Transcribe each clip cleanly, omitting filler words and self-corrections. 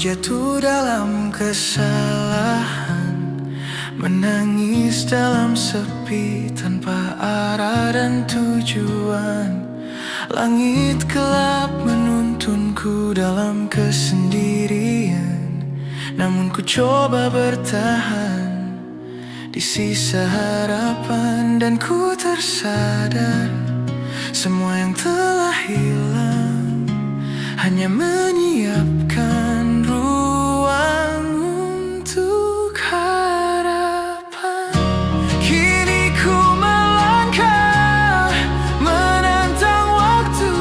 jatuh dalam kesalahan, menangis dalam sepi tanpa arah dan tujuan. Langit gelap menuntunku dalam kesendirian, namun ku coba bertahan di sisa harapan. Dan ku tersadar semua yang telah hilang hanya menyiapkan ruang untuk harapan. Kini ku melangkah menantang waktu,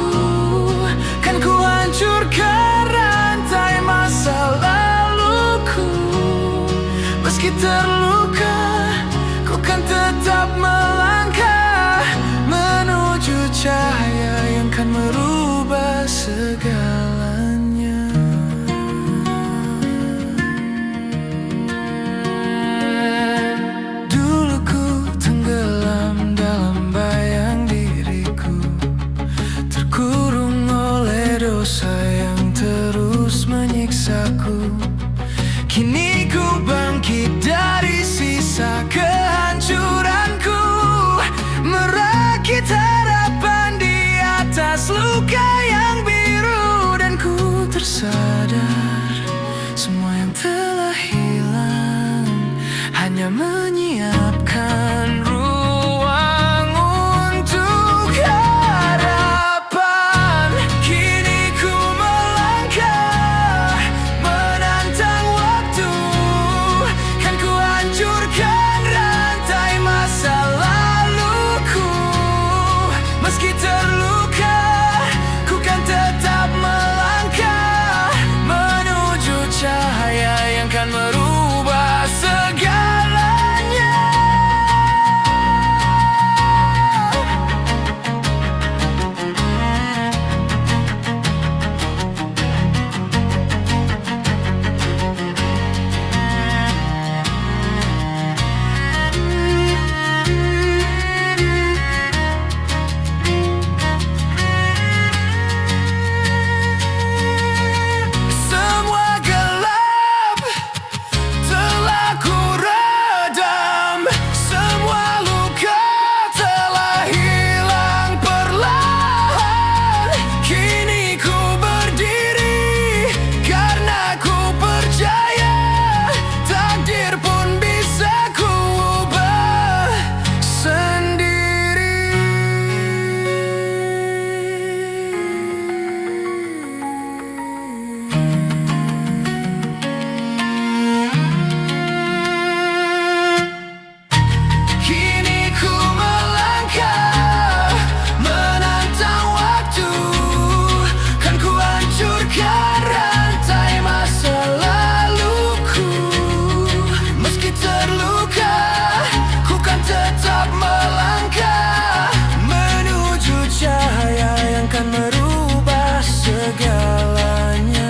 kan ku hancurkan rantai masa laluku. Meski terluka, ku kan tetap melangkah menuju cahaya yang kan merubah segalanya. Dulu ku tenggelam dalam bayang diriku, terkurung oleh dosa yang terus menyiksaku. Kini ku bangkit dari sisa kehancuranku, merakit harapan di atas luka yang biru. Dan ku tersadar semua yang telah hilang hanya menyiapkan ruang untuk harapan. Kini ku melangkah menantang waktu, kan ku hancurkan rantai masa laluku. Meski terluka, ku kan tetap melangkah menuju cahaya yang kan merubah segalanya. Semua gelap telah ku redam, semua luka telah hilang perlahan. Kini ku berdiri karena ku percaya takdir pun bisa ku ubah sendiri. Kini ku melangkah menantang waktu, kan ku hancurkan rantai masa laluku. Meski terluka, ku kan tetap melangkah menuju cahaya yang kan merubah segalanya.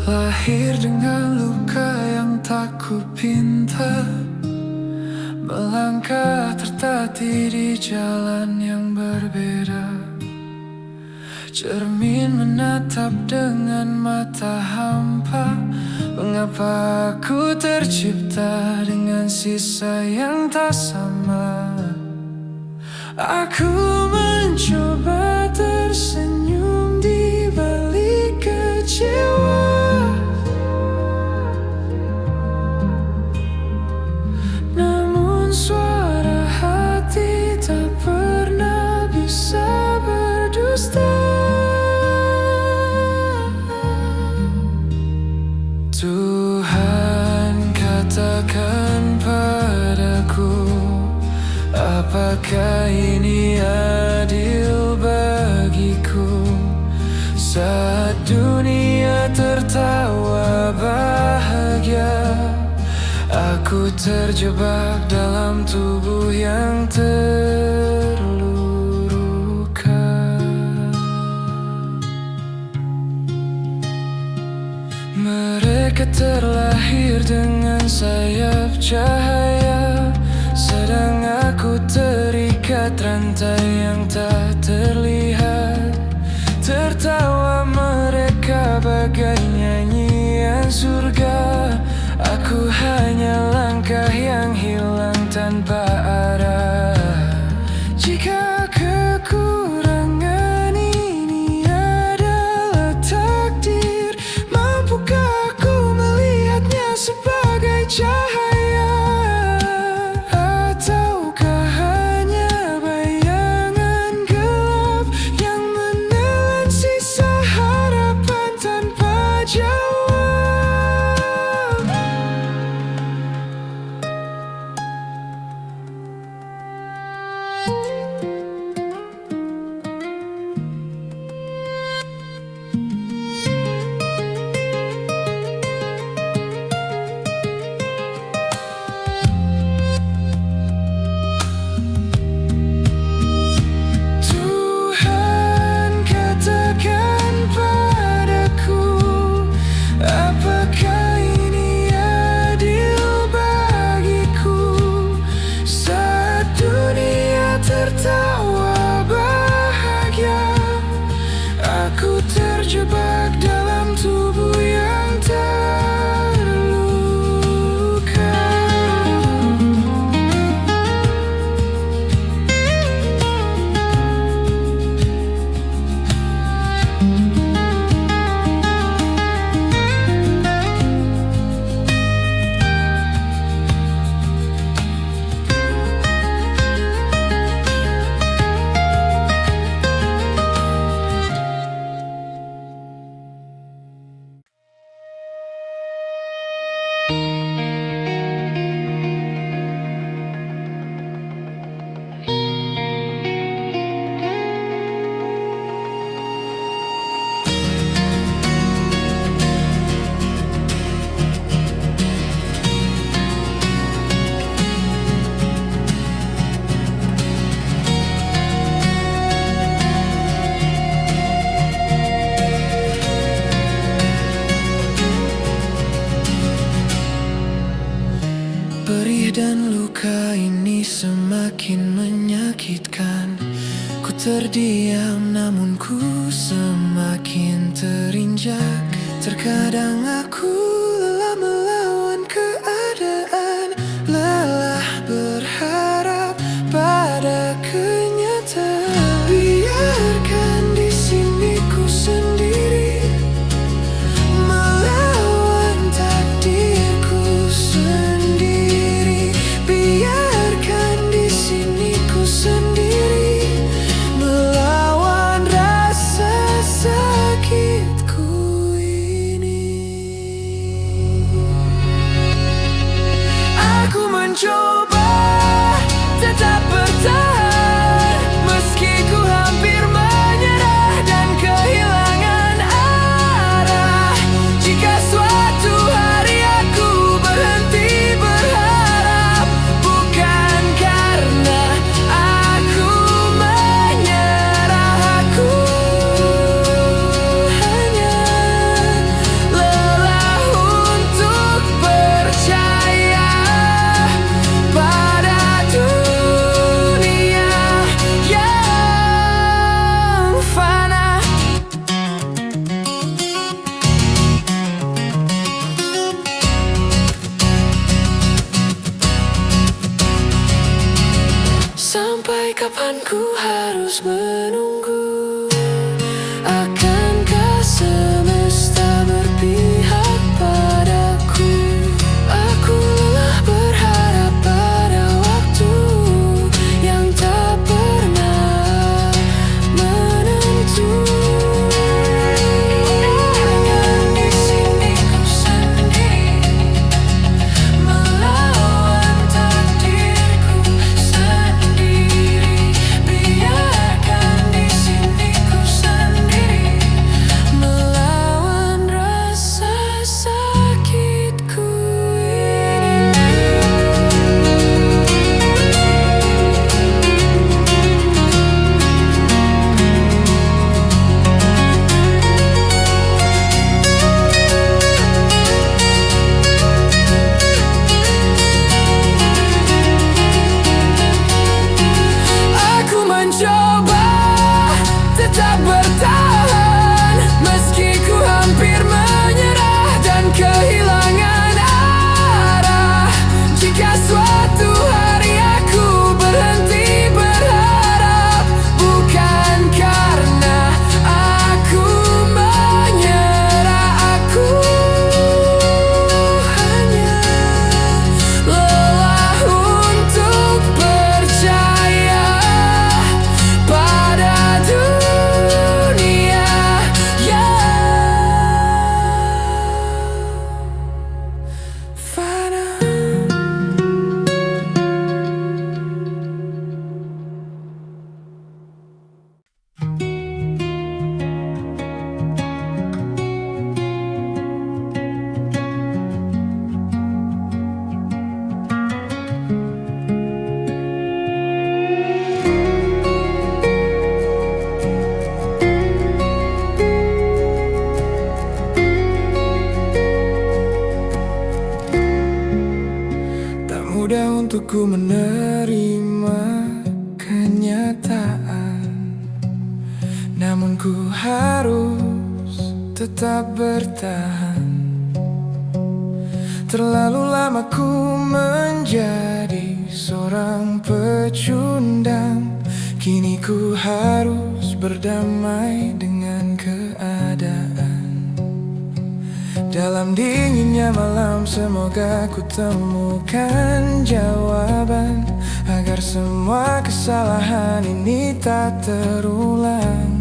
Lahir dengan luka yang tak ku pinta, melangkah tertatih di jalan yang berbeda. Cermin menatap dengan mata hampa, mengapa aku tercipta dengan sisa yang tak sama. Aku mencoba tersenyum di balik kecewa, namun suara hati tak pernah bisa Saat dunia tertawa bahagia, aku terjebak dalam tubuh yang terluka. Mereka terlahir dengan sayap cahaya, sedang aku terikat rantai yang tak terlihat. Tertawa mereka bagai nyanyian surga, aku hanya langkah yang hilang tanpa arah. Jika kekurangan ini adalah takdir, mampukah aku melihatnya sebagai cahaya? Ataukah hanya bayangan gelap yang menelan sisa harapan tanpa jawab? Tuhan, katakan padaku, apakah ini adil bagiku? Saat dunia tertawa bahagia, aku terjebak dalam tubuh yang terluka. Perih dan luka ini semakin menyakitkan. Ku terdiam namun ku semakin terinjak. Terkadang aku lelah melawan keadaan, lelah berharap pada kenyataan. Biarkan di sini ku sendiri, melawan takdirku sendiri. Biarkan di sini ku sendiri, melawan rasa sakitku ini. Aku mencoba tetap bertahan, meski ku hampir menyerah dan kehilangan arah. Jika suatu hari aku berhenti berharap, bukan karena aku menyerah, aku hanya lelah untuk percaya pada dunia yang fana. Sampai kapan ku harus menunggu? Akankah semesta berpihak padaku? Aku lelah berharap pada waktu yang tak pernah menentu. Biarkan di sini ku sendiri, melawan takdirku sendiri. Biarkan Aku menerima kenyataan, namun ku harus tetap bertahan. Terlalu lama ku menjadi seorang pecundang. Kini ku harus berdamai dengan keadaan. Dalam dinginnya malam semoga ku temukan jawaban, agar semua kesalahan ini tak terulang.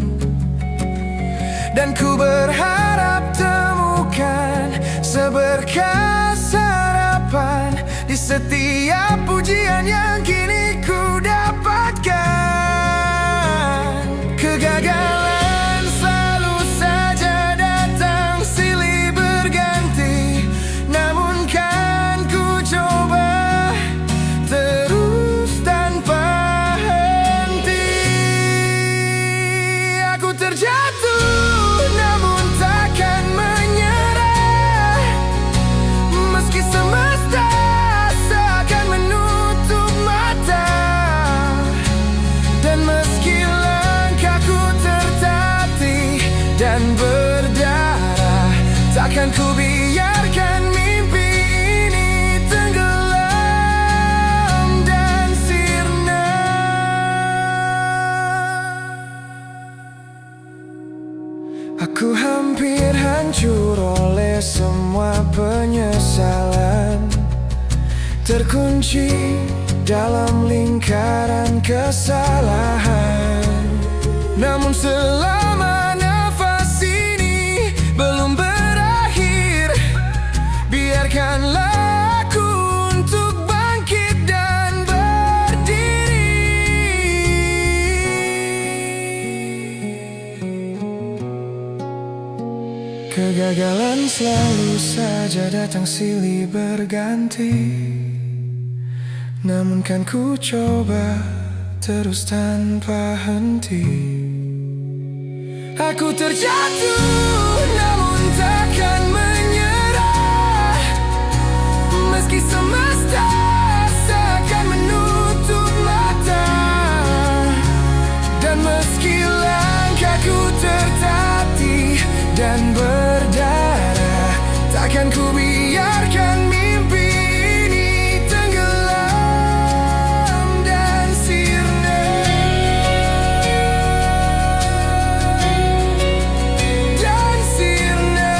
Dan ku berharap temukan seberkas harapan di setiap pujian yang kini ku dapatkan. Kegagalan selalu saja datang silih berganti, namun kan ku coba terus tanpa henti. Aku terjatuh namun takkan menyerah, meski semesta seakan menutup mata. Dan meski langkahku tertatih dan berdarah, takkan ku biarkan mimpi ini tenggelam dan sirna. Aku hampir hancur oleh semua penyesalan, terkunci dalam lingkaran kesalahan. Namun selama nafas ini belum berakhir, biarkanlah aku untuk bangkit dan berdiri. Kegagalan selalu saja datang silih berganti, namun kan ku coba terus tanpa henti. Aku terjatuh namun takkan menyerah, meski semesta seakan menutup mata. Dan meski langkahku tertatih dan berdarah, takkan ku biarkan mimpi ini tenggelam dan sirna. Dan sirna.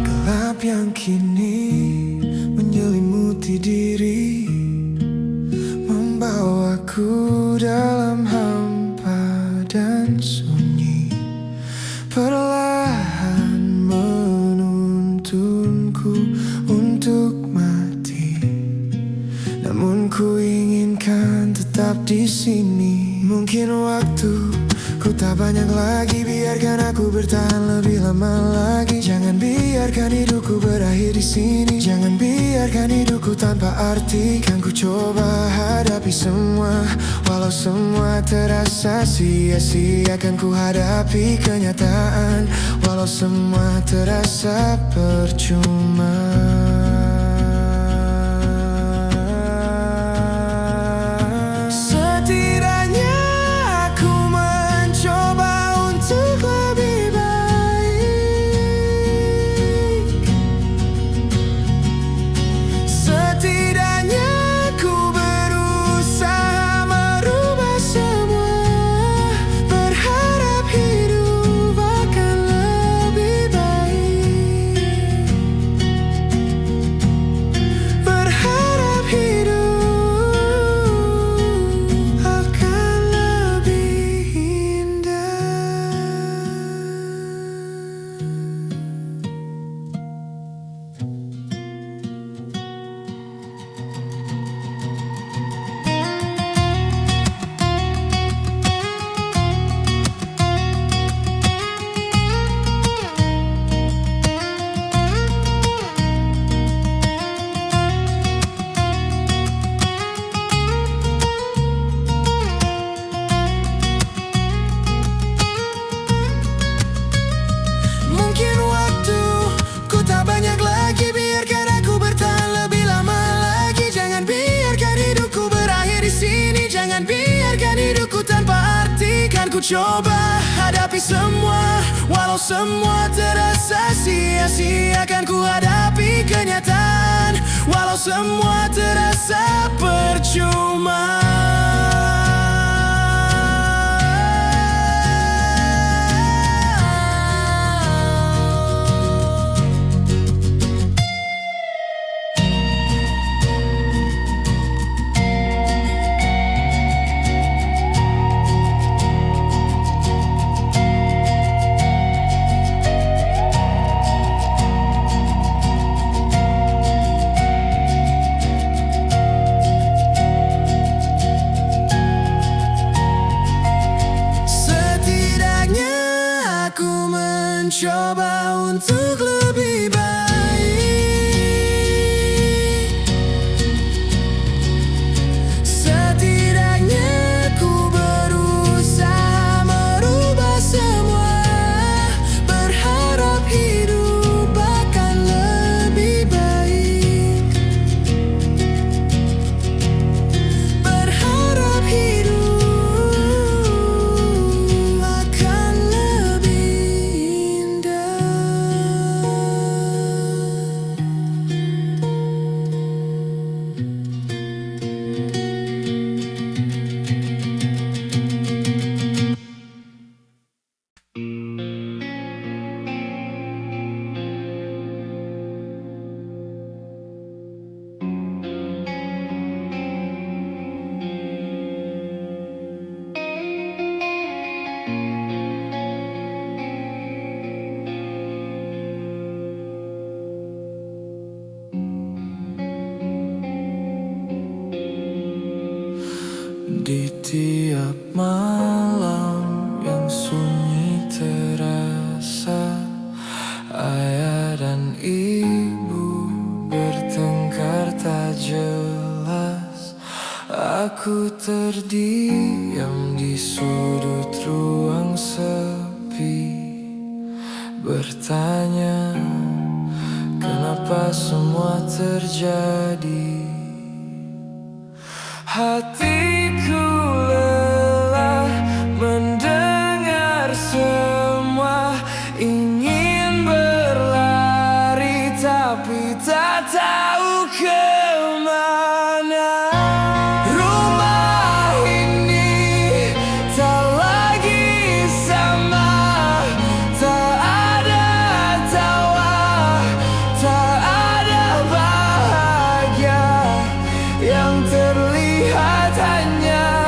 Gelap yang kini menyelimuti diri, membawaku dalam hampa dan sunyi, perlahan menuntunku untuk mati. Namun ku inginkan tetap di sini. Mungkin waktu ku tak banyak lagi, biarkan aku bertahan lebih lama lagi. Jangan biarkan hidupku berakhir di sini. Jangan biarkan hidupku tanpa arti. Kan ku coba hadapi semua, walau semua terasa sia-sia. Kan ku hadapi kenyataan, walau semua terasa percuma. mencoba hadapi semua, walau semua terasa sia-sia. Kan ku hadapi kenyataan, walau semua terasa percuma. Coba untuk lebih baik. Setidaknya ku berusaha merubah semua, berharap hidup akan lebih baik. Berharap hidup akan lebih di tiap malam yang sunyi terasa, ayah dan ibu bertengkar tak jelas. Aku terdiam di sudut ruang sepi, bertanya kenapa semua terjadi. Hatiku lelah mendengar semua, ingin berlari tapi tak tahu kemana. Rumah ini tak lagi sama, tak ada tawa, tak ada bahagia. Yang terlihat hanya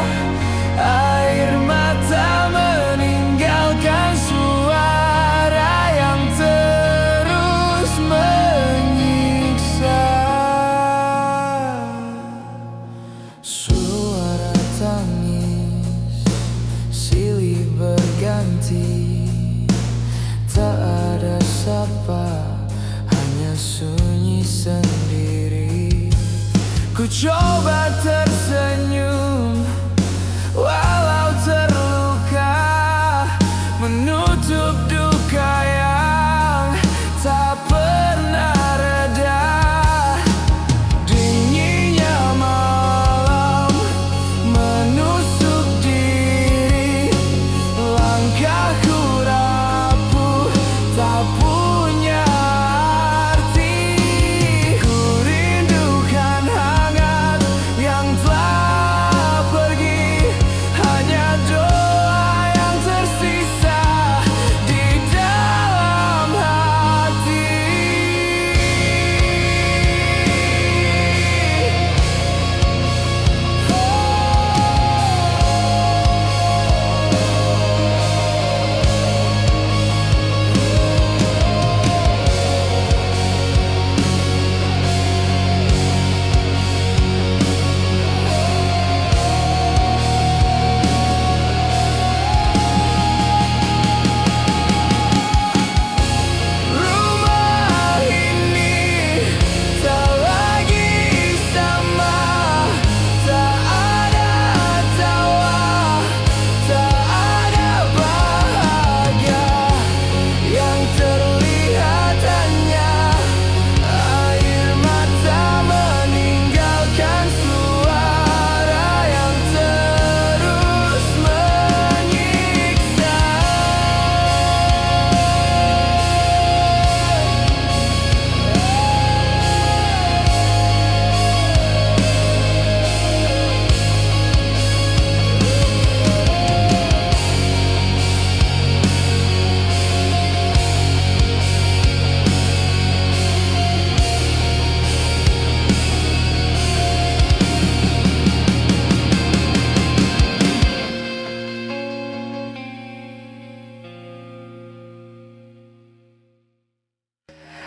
air mata meninggalkan suara yang terus menyiksa. Suara tangis silih berganti, tak ada sapa, hanya sunyi sendiri. Ku coba tersenyum walau terluka, menutup duka yang tak pernah reda. Dinginnya malam menusuk diri, langkahku rapuh tak punya arti. Ku rindukan hangat yang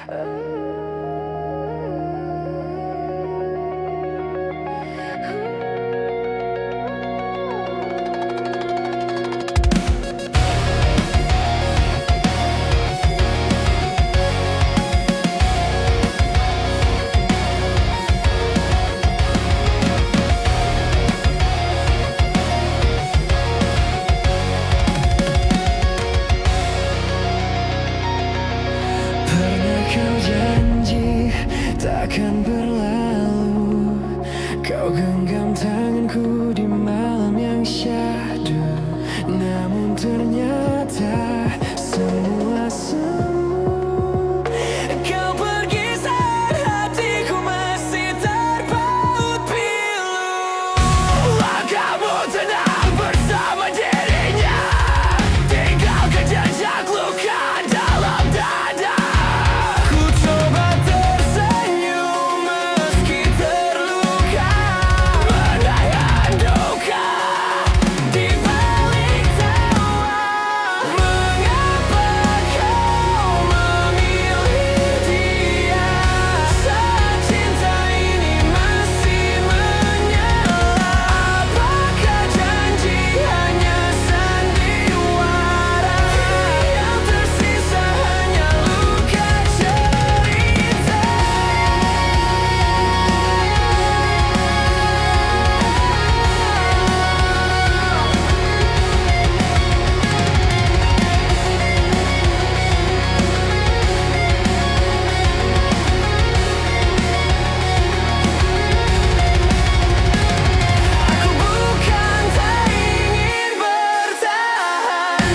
Pernah kau janji takkan berlalu, kau genggam tanganku di malam yang syahdu. Namun ternyata semua semu. Kau pergi saat hatiku masih terpaut pilu. Langkahmu tenang bersama dirinya, tinggalkan jejak luka dalam dada. Ku coba tersenyum meski terluka, menahan duka di balik tawa. Mengapa kau memilih dia saat cinta ini masih menyala? Apakah janji hanya sandiwara? Yang tersisa hanya luka cerita. Aku bukan tak ingin bertahan,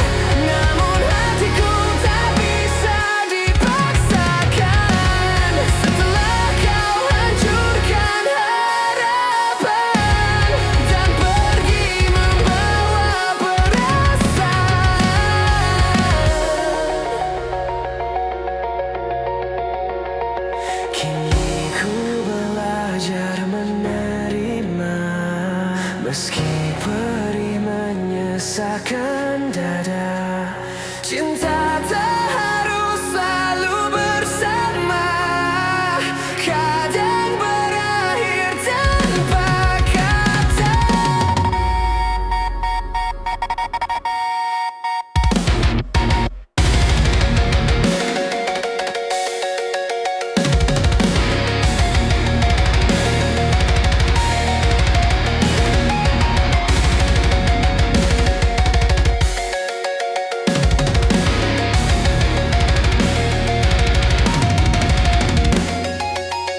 namun hatiku tak bisa dipaksakan. Setelah kau hancurkan harapan dan pergi membawa perasaan. Kini ku belajar menerima, meski perih menyesakkan dada. Cinta tak harus selalu bersama, kadang berakhir tanpa kata.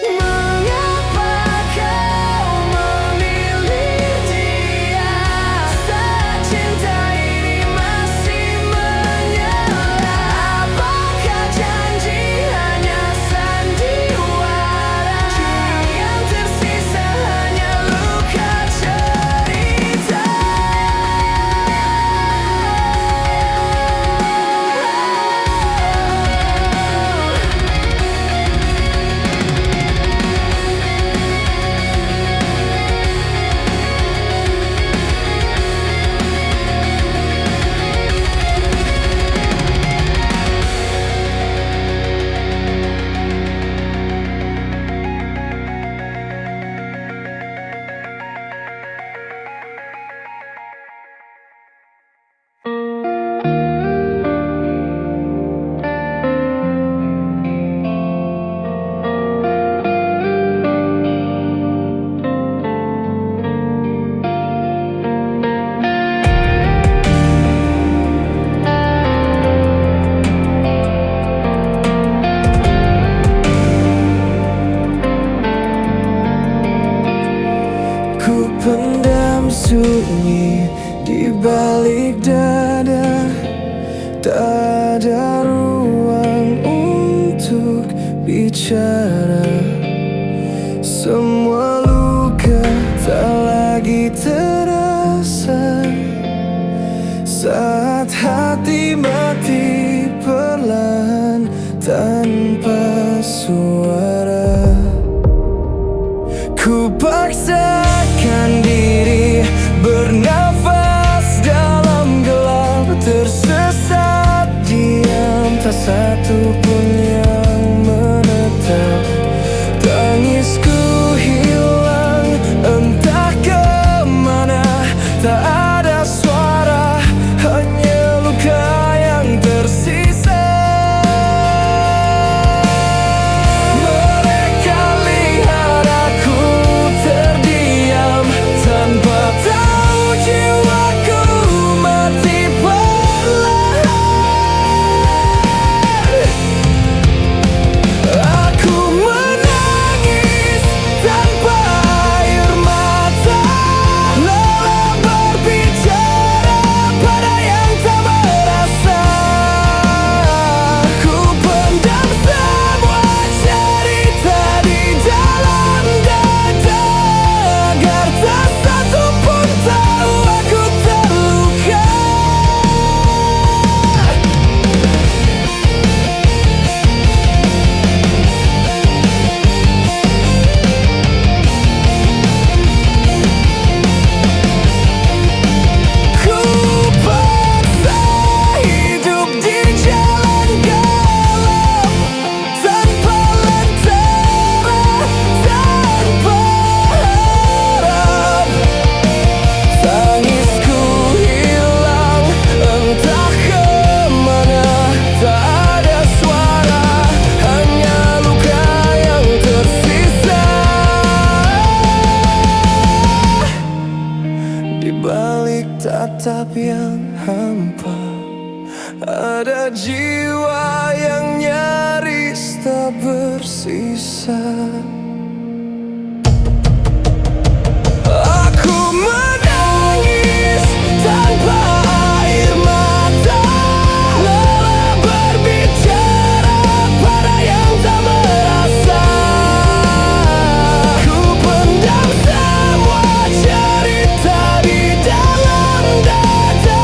Mengapa kau memilih dia saat cinta ini masih menyala? Apakah janji hanya sandiwara? Yang tersisa hanya luka cerita. Ku pendam sunyi di balik dada, tak ada ruang untuk bicara. Semua luka tak lagi terasa saat hati mati perlahan tanpa suara. Ku paksakan diri bernafas dalam gelap, tersesat diam, tak satu pun yang hampa. Ada jiwa yang nyaris tak bersisa. Aku menangis tanpa air mata, lelah berbicara pada yang tak merasa. Ku pendam semua cerita di dalam dada,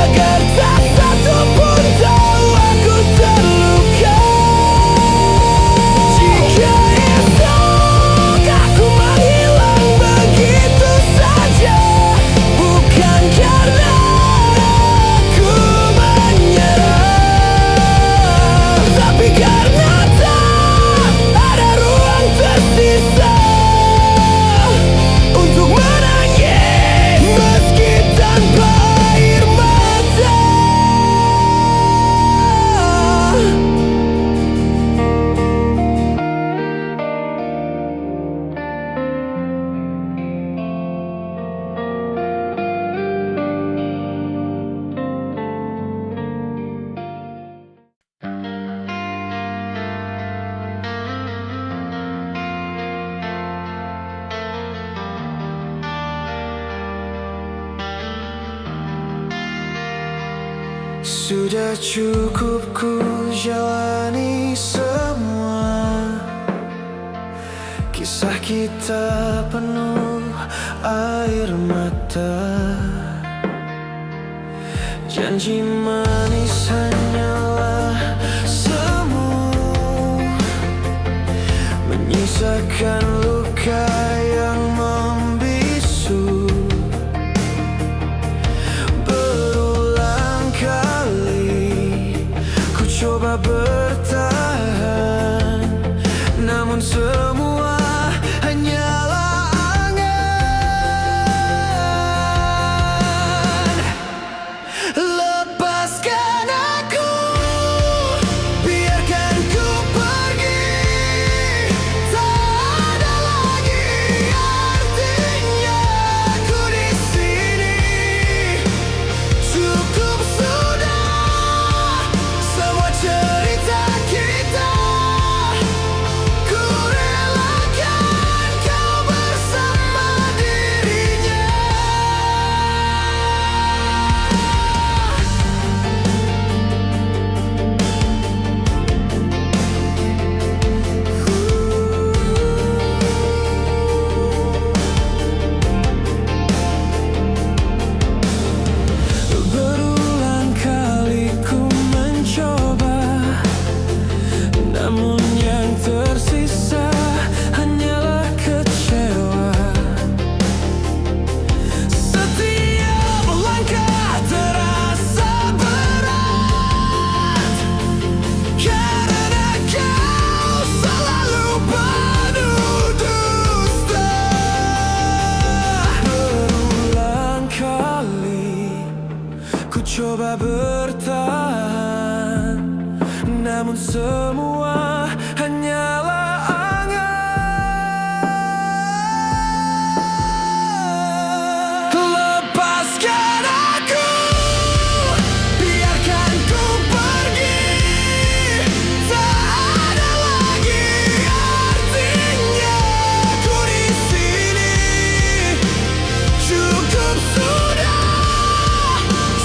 agar tak satu pun tahu aku terluka. Jika esok aku menghilang begitu saja, bukan karena aku menyerah, tapi karena tak ada ruang tersisa untuk menangis meski tanpa air mata. Sudah cukup ku jalani semua, kisah kita penuh air mata. Janji manis hanyalah semu, menyisakan luka yang membisu. Berulang kali ku coba bertahan, namun semua hanyalah angan. Lepaskan aku, biarkan ku pergi. Tak ada lagi artinya aku di sini. Cukup sudah semua cerita kita. Ku relakan kau bersama dirinya. Berulang kali ku mencoba, namun yang tersisa hanyalah kecewa. Setiap langkah terasa berat, karena kau selalu penuh dusta. Berulang kali ku coba bertahan, namun semua hanyalah angan. Lepaskan aku, biarkan ku pergi. Tak ada lagi artinya ku di sini. Cukup sudah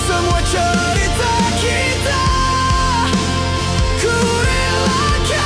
semua cerita kita. Ku relakan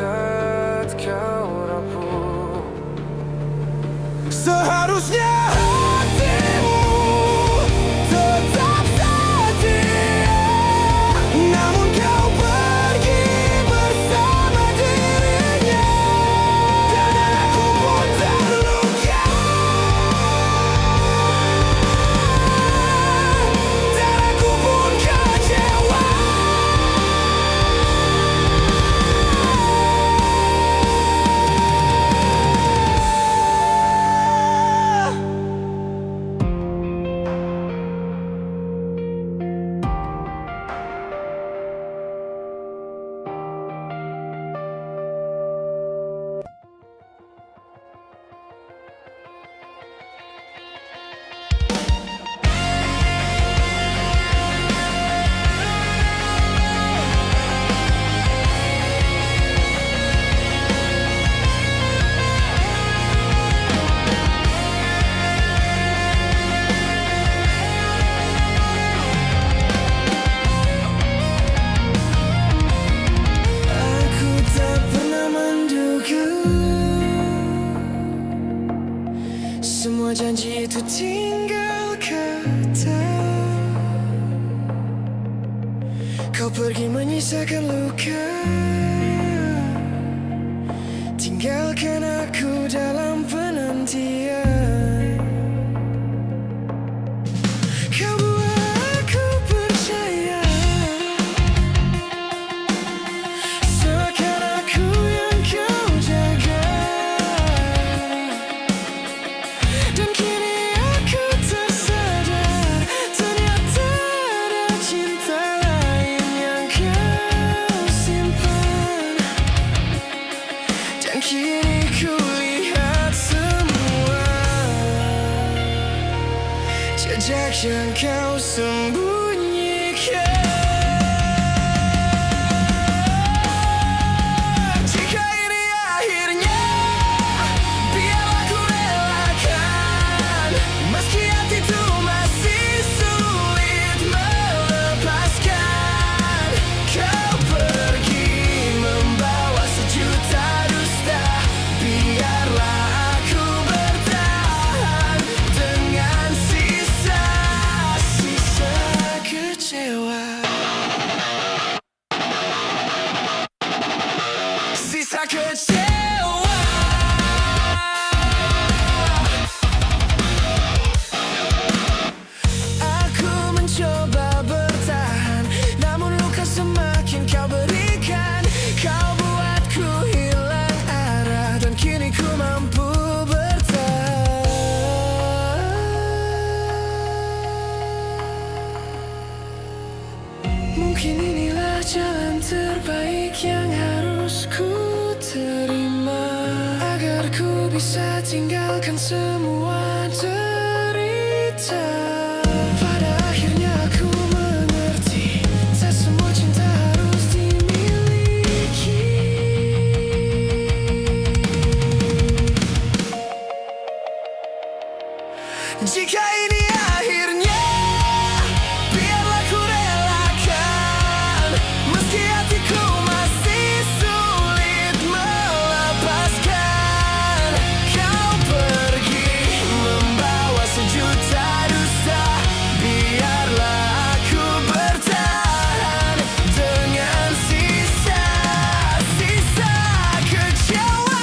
saat kau rapuh. Seharusnya hatimu tetap setia, namun kau pergi bersama dirinya, dan aku pun terluka, dan aku pun kecewa. Semua janji itu tinggal kata. Kau pergi menyisakan luka, tinggalkan aku dalam penantian. Kau buat aku percaya seakan aku yang kau jaga, dan kini aku tersadar ternyata ada cinta lain yang kau simpan. Dan kini ku lihat semua jejak yang kau sembunyikan. Jika ini akhirnya, biarlah ku relakan, meski hati itu masih sulit melepaskan. Kau pergi membawa sejuta dusta, biarlah aku bertahan dengan sisa-sisa kecewa. Sisa kecewa. Aku mencoba bertahan, namun luka semakin kau berikan. Kau buatku hilang arah, dan kini ku mampu bertahan. Mungkin inilah jalan terbaik yang harus ku terima, agar ku bisa tinggalkan semua derita. Pada akhirnya aku mengerti, tak semua cinta harus dimiliki. Jika ini akhirnya, biarlah ku relakan, meski hatiku masih sulit melepaskan. Kau pergi membawa sejuta dusta, biarlah aku bertahan dengan sisa-sisa kecewa.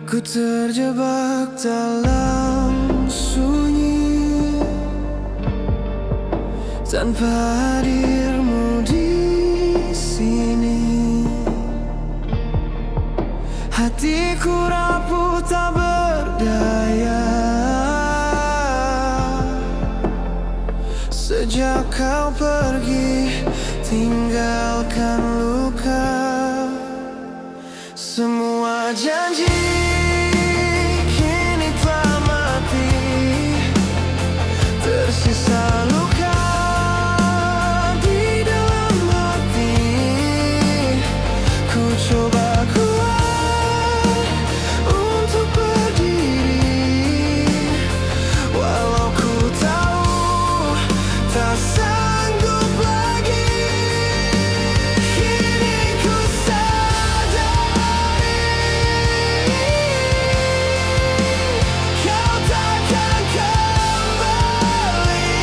Ku terjebak dalam sunyi, tanpa hadirmu di sini. Hatiku rapuh tak berdaya, Sejak kau pergi, tinggalkan luka. Semua janji kini telah mati, tersisa luka di dalam hati. Ku coba kuat untuk berdiri, walau ku tahu tak sanggup lagi. Kini ku sadari kau takkan kembali.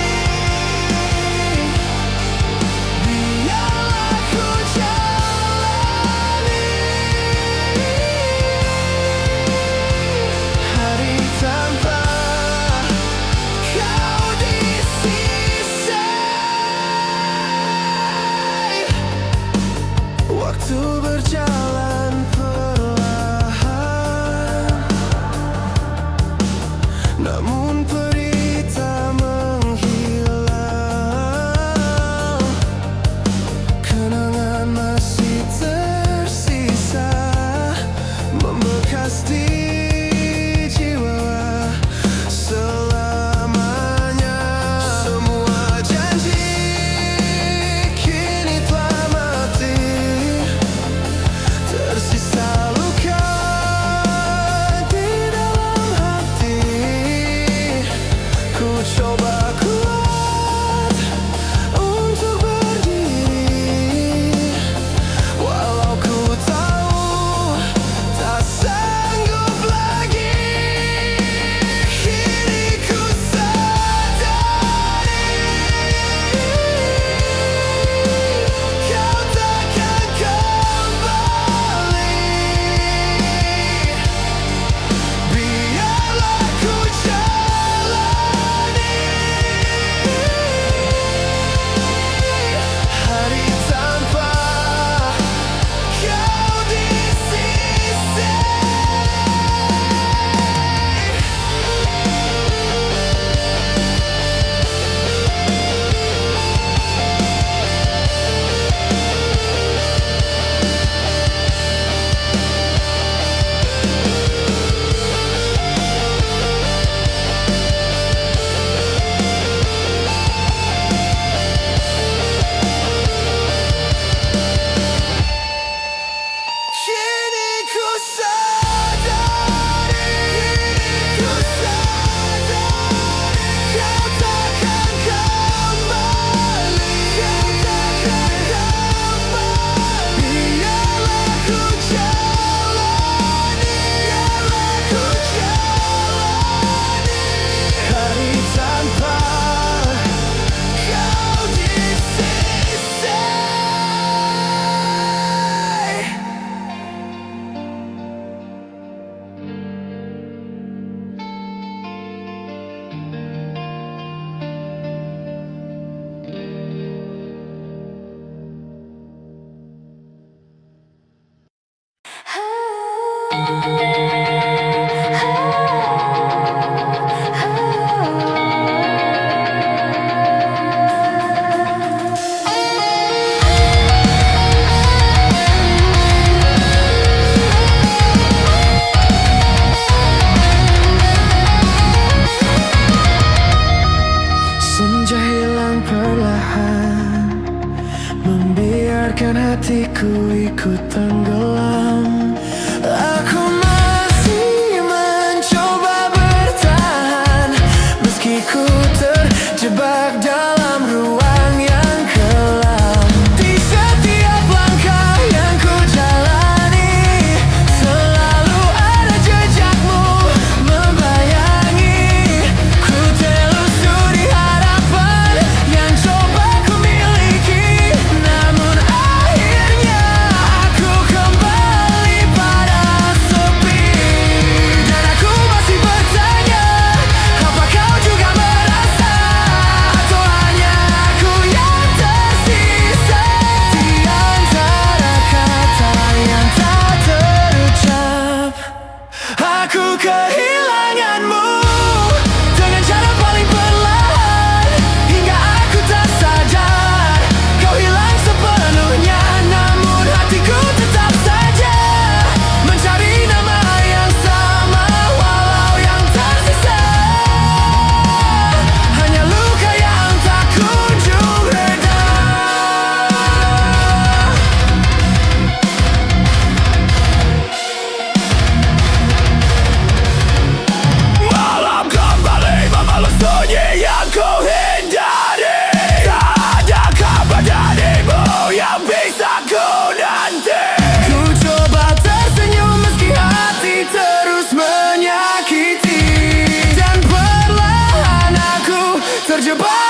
Biarlah ku jalani hari tanpa kau di sisi. Waktu berjalan perlahan, namun perih tak menghilang. Kenangan masih tersisa, membekas di jiwa selamanya. Semua janji kini telah mati, tersisa luka di dalam hati. Ku coba kuat untuk berdiri, walau ku tahu tak sanggup lagi. Kini ku sadari kau takkan kembali. Biarlah ku jalani hari tanpa kau di sisi. Kini ku sadari kau takkan kembali. Biarlah ku jalani hari tanpa kau di sisi. Senja hilang perlahan, membiarkan hatiku ikut tenggelam. Aku masih mencoba bertahan, meski ku terjebak dalam ruang yang kelam. Di setiap langkah yang ku jalani, selalu ada jejakmu membayangi. Ku telusuri harapan yang coba ku miliki, namun akhirnya aku kembali pada sepi. Dan aku masih bertanya, apa kau juga merasa, atau terjebak.